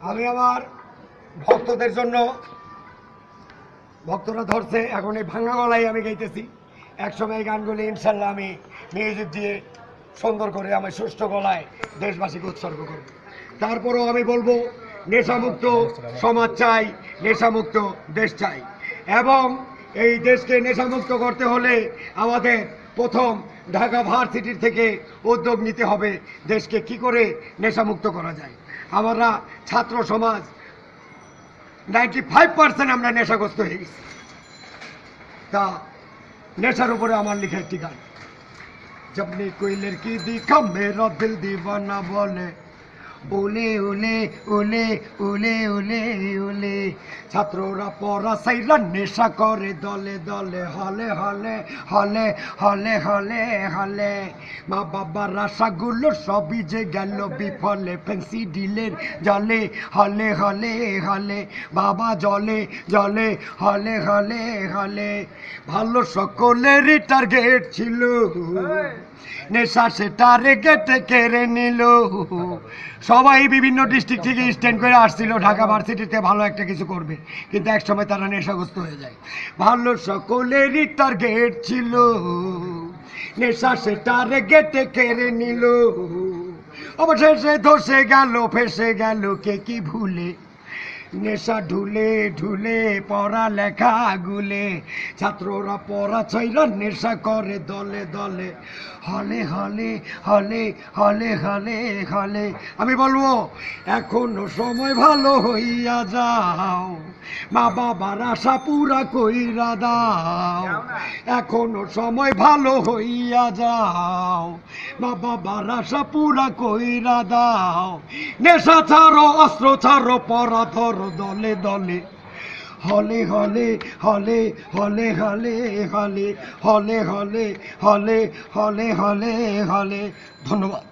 আমি আমার ভক্তদের জন্য, ভক্তরা ধরছে, এখন এই ভাঙা গলায় আমি গাইতেছি। একসময় এই গানগুলি ইনশাল্লাহ আমি মিউজিক দিয়ে সুন্দর করে আমার সুষ্ঠ গলায় দেশবাসীকে উৎসর্গ করব। তারপরেও আমি বলবো, নেশামুক্ত সমাজ চাই, নেশামুক্ত দেশ চাই, এবং এই দেশকে নেশামুক্ত করতে হলে আমাদের প্রথম ঢাকা ভার্সিটির থেকে উদ্যোগ নিতে হবে দেশকে কি করে নেশামুক্ত করা যায়। আমরা ছাত্র সমাজ 95% আমরা নেশাগ্রস্ত হয়ে গেছি। তা নেশার উপরে আমার লিখা একটি গান, জবনি কোই লড়কি দিখা মেরা দিল দিওয়ানা বলে ওলে ওলে ওলে ওলে ওলে ওলে। ছাত্ররা পড়া সাইরা নেশা করে দলে দলে, হলে হলে হলে হলে হলে হলে। মা বাবার আশাগুলো সবই যে গেল বিফলে, ফেন্সি ডিলের জলে হলে হলে হলে। বাবা জলে জলে হলে হলে হলে। ভালো সকলেরই টার্গেট ছিল, নেশা সে টার্গেটে কেড়ে নিল। সবাই বিভিন্ন ডিস্ট্রিক্ট থেকে স্ট্যান্ড করে আসছিল ঢাকা ভার্সিটিতে ভালো একটা কিছু করবে, কিন্তু একসময় তারা নেশাগ্রস্ত হয়ে যায়। ভালো সকলেরই টার্গেট ছিল, নেশা সে টার্গেটে কেড়ে নিল। অবশেষে ধসে গেল ফেসে গেল কে কি ভুলে, নেশা ঢুলে ঢুলে পড়ালেখা গুলে। ছাত্ররা পড়া ছাইরা নেশা করে দলে দলে, হলে হলে হলে হলে হলে হলে। আমি বলবো, এখনো সময় ভালো হইয়া যাও, মা বাবার আশা পুরা কইরা দাও। এখনো সময় ভালো হইয়া যাও, মা বাবার আশা পুরা কইরা দাও। নেশা ছাড়ো অস্ত্র ছাড়ো পড়া ধরো দলে দলে, হলে হলে হলে হলে হলে হলে হলে হলে হলে হলে হলে হলে। ধন্যবাদ।